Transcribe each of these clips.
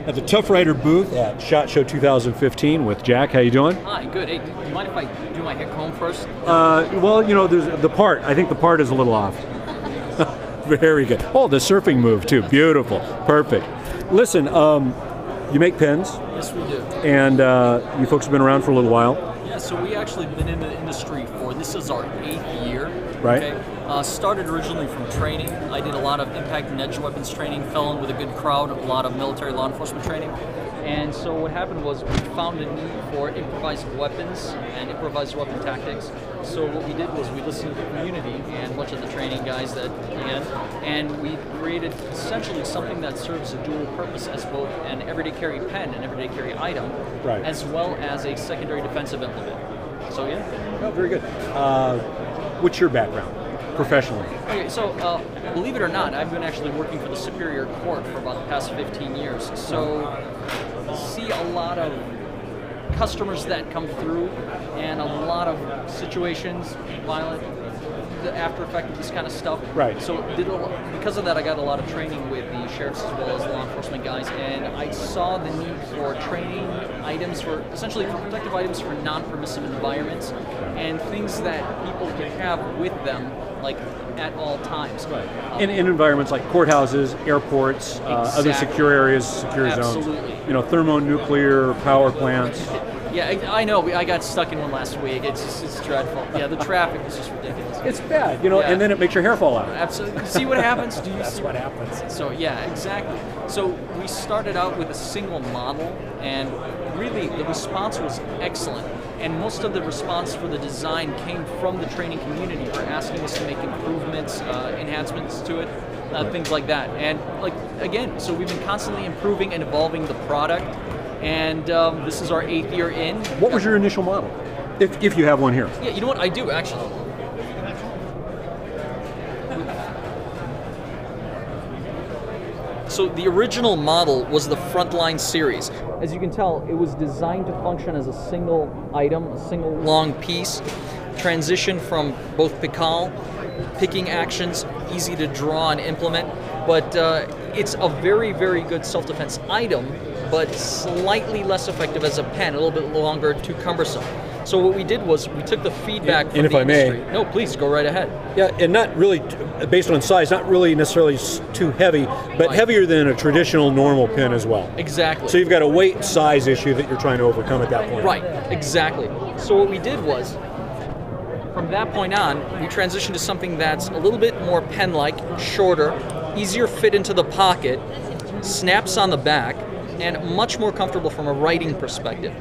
at the Tuff Rider booth at SHOT Show 2015 with Jack. How you doing? Hi, good. Hey, do you mind if I do my hair comb first? Well, you know, there's the part. I think the part is a little off. Very good. Oh, the surfing move too. Beautiful. Perfect. Listen, you make pens. Yes, we do. And you folks have been around for a little while. Yeah, so we actually been in the industry for, this is our 8th year. Right. Okay? Started originally from training. I did a lot of impact and edge weapons training, fell in with a good crowd, a lot of military law enforcement training. And so what happened was we found a need for improvised weapons and improvised weapon tactics. So what we did was we listened to the community and much of the training guys that had, and we created essentially something that serves a dual purpose as both an everyday carry pen, an everyday carry item, right, as well as a secondary defensive implement. So yeah. Oh, very good. What's your background, professionally? Okay, so believe it or not, I've been actually working for the Superior Court for about the past 15 years. So see a lot of customers that come through and a lot of situations, violent, the after effect of this kind of stuff. Right. So because of that, I got a lot of training with the sheriffs as well as law enforcement guys, and I saw the need for training items for, essentially for protective items for non-permissive environments and things that people can have with them, like at all times. Right. In environments like courthouses, airports, other secure areas, secure zones. Absolutely. You know, thermonuclear power plants. Yeah, I know. I got stuck in one last week. It's dreadful. Yeah, the traffic is just ridiculous. It's bad, you know, yeah. And then it makes your hair fall out. Absolutely. See what happens? Do you That's see what happens. So yeah, exactly. So we started out with a single model, and really the response was excellent. And most of the response for the design came from the training community for asking us to make improvements, enhancements to it, things like that. And like again, so we've been constantly improving and evolving the product. And this is our 8th year in. What was your initial model, if you have one here? Yeah, you know what? I do, actually. So the original model was the Frontline series. As you can tell, it was designed to function as a single item, a single long piece, transition from both picking actions, easy to draw and implement, but it's a very, very good self-defense item, but slightly less effective as a pen, a little bit longer, too cumbersome. So what we did was we took the feedback from the industry. May. No, please, go right ahead. Yeah, and not really, based on size, not really necessarily too heavy, but heavier than a traditional normal pen as well. Exactly. So you've got a weight size issue that you're trying to overcome at that point. Right, exactly. So what we did was, from that point on, we transitioned to something that's a little bit more pen-like, shorter, easier fit into the pocket, snaps on the back, and much more comfortable from a writing perspective.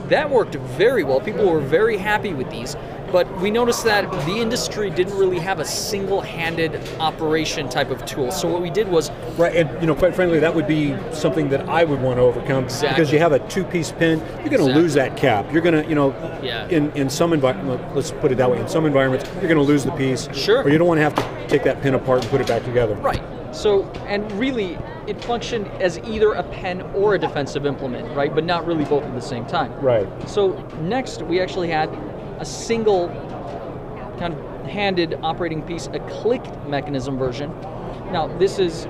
That worked very well. People were very happy with these, but we noticed that the industry didn't really have a single-handed operation type of tool. So what we did was... Right, and you know, quite frankly, that would be something that I would want to overcome. Exactly. Because you have a two-piece pen, you're going to lose that cap. You're going to, you know, in some environment, let's put it that way, in some environments, you're going to lose the piece. Sure. Or you don't want to have to take that pen apart and put it back together. Right. So, and really, it functioned as either a pen or a defensive implement, right? But not really both at the same time. Right. So next, we actually had a single kind of handed operating piece, a clicked mechanism version. Now, this is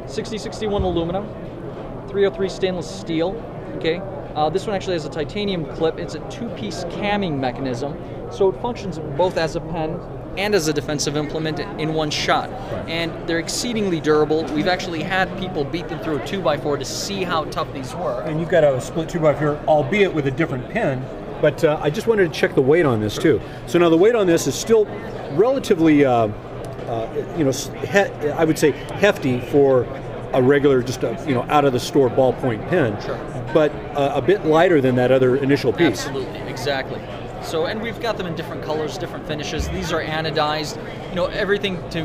6061 aluminum, 303 stainless steel, okay? This one actually has a titanium clip. It's a two-piece camming mechanism, so it functions both as a pen and as a defensive implement in one shot. Right. And they're exceedingly durable. We've actually had people beat them through a 2x4 to see how tough these were. And you've got a split 2x4, albeit with a different pen, but I just wanted to check the weight on this too. So now the weight on this is still relatively, you know, I would say hefty for a regular, just a, you know, out of the store ballpoint pen, Sure. But a bit lighter than that other initial piece. Absolutely, exactly. So, and we've got them in different colors, different finishes. These are anodized, you know, everything to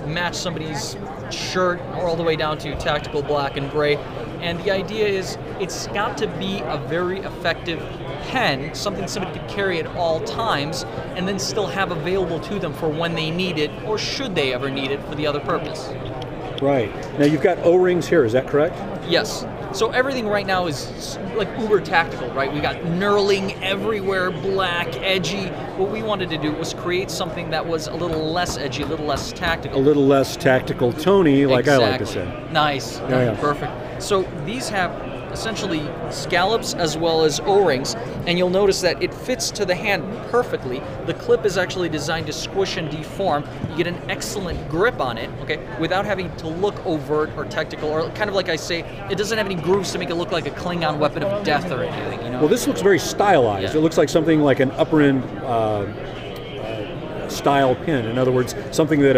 match somebody's shirt, or all the way down to tactical black and gray. And the idea is it's got to be a very effective pen, something somebody could carry at all times, and then still have available to them for when they need it, or should they ever need it for the other purpose. Right. Now you've got O-rings here, is that correct? Yes. So everything right now is like uber tactical, right? We got knurling everywhere, black, edgy. What we wanted to do was create something that was a little less edgy, a little less tactical. A little less tactical Tony, like exactly. I like to say. Nice, Yeah. Perfect. So these have essentially scallops as well as O-rings, and you'll notice that it fits to the hand perfectly. The clip is actually designed to squish and deform. You get an excellent grip on it, okay, without having to look overt or tactical, or kind of like I say, it doesn't have any grooves to make it look like a Klingon weapon of death or anything, you know? Well, this looks very stylized. Yeah. It looks like something like an upper end style pin. In other words, something that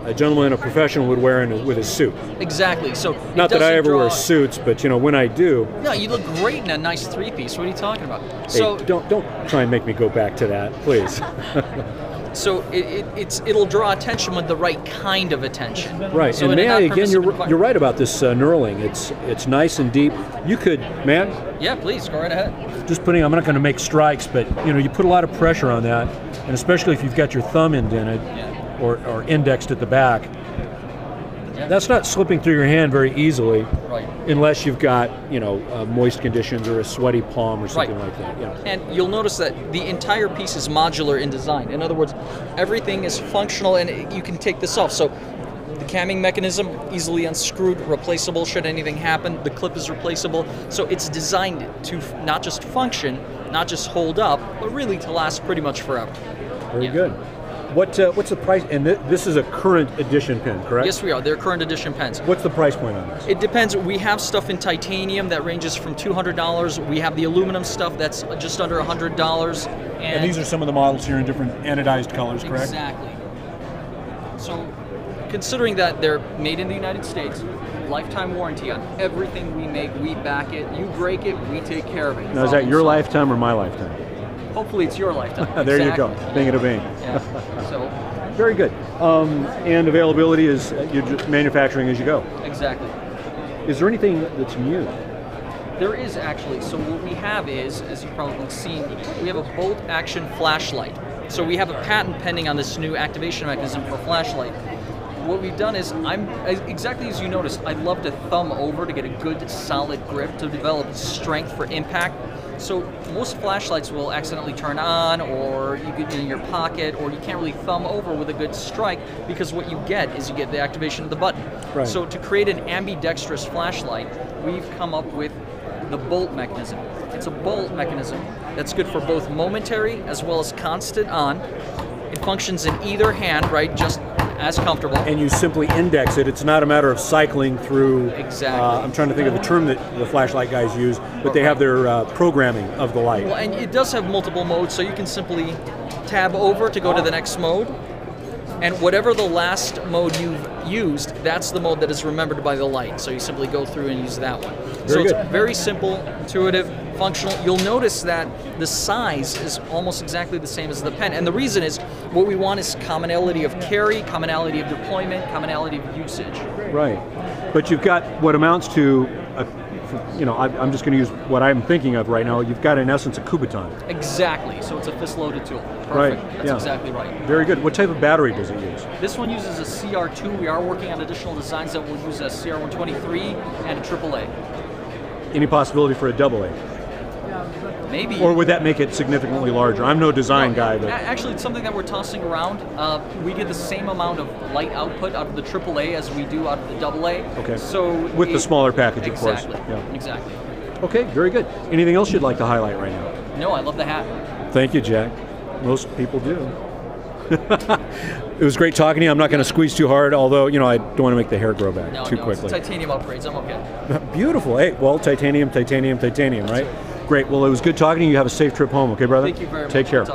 a gentleman, a professional would wear with his suit. Exactly. So not that I ever wear suits, but you know, when I do. No, you look great in a nice three-piece. What are you talking about? Hey, so don't try and make me go back to that, please. So it'll draw attention with the right kind of attention. Right, so and may I again? You're right about this knurling. It's nice and deep. You could, man. Yeah, please go right ahead. Just putting. I'm not going to make strikes, but you know, you put a lot of pressure on that, and especially if you've got your thumb indented. Yeah. Or indexed at the back. Yeah. That's not slipping through your hand very easily, right? Unless you've got, you know, moist conditions or a sweaty palm or something like that. Yeah. And you'll notice that the entire piece is modular in design. In other words, everything is functional, and you can take this off. So the camming mechanism easily unscrewed, replaceable should anything happen. The clip is replaceable. So it's designed to not just function, not just hold up, but really to last pretty much forever. Very good. What's the price? And this is a current edition pen, correct? Yes, we are. They're current edition pens. What's the price point on this? It depends. We have stuff in titanium that ranges from $200. We have the aluminum stuff that's just under $100. And these are some of the models here in different anodized colors, correct? Exactly. So, considering that they're made in the United States, lifetime warranty on everything we make, we back it. You break it, we take care of it. Now, is that your lifetime or my lifetime? Hopefully it's your lifetime. There you go. Bing it a bing. Yeah. So very good. And availability is you're just manufacturing as you go. Exactly. Is there anything that's new? There is actually. So what we have is, as you've probably seen, we have a bolt action flashlight. So we have a patent pending on this new activation mechanism for flashlight. What we've done is, exactly as you noticed, I love to thumb over to get a good solid grip to develop strength for impact. So most flashlights will accidentally turn on, or you get in your pocket, or you can't really thumb over with a good strike, because what you get is you get the activation of the button. Right. So to create an ambidextrous flashlight, we've come up with the bolt mechanism. It's a bolt mechanism that's good for both momentary as well as constant on. It functions in either hand, right, just as comfortable. And you simply index it. It's not a matter of cycling through. Exactly. I'm trying to think of the term that the flashlight guys use, but they have their programming of the light. Well, and it does have multiple modes, so you can simply tab over to go to the next mode. And whatever the last mode you've used, that's the mode that is remembered by the light. So you simply go through and use that one. So it's very simple, intuitive, functional. You'll notice that the size is almost exactly the same as the pen. And the reason is, what we want is commonality of carry, commonality of deployment, commonality of usage. Right. But you've got what amounts to, I'm just going to use what I'm thinking of right now. You've got, in essence, a Kubotan. Exactly. So it's a fist-loaded tool. Perfect. Right. That's exactly right. Very good. What type of battery does it use? This one uses a CR2. We are working on additional designs that will use a CR123 and a AAA. Any possibility for a AA? Maybe. Or would that make it significantly larger? I'm no design guy, but actually, it's something that we're tossing around. We get the same amount of light output out of the AAA as we do out of the AA. Okay. So with the smaller package, of course. Exactly. Okay, very good. Anything else you'd like to highlight right now? No, I love the hat. Thank you, Jack. Most people do. It was great talking to you. I'm not going to squeeze too hard, although, I don't want to make the hair grow back too quickly. It's titanium upgrades. I'm okay. Beautiful. Hey, well, titanium, right? Great. Well, it was good talking to you. You have a safe trip home, okay, brother? Thank you very much. Take care.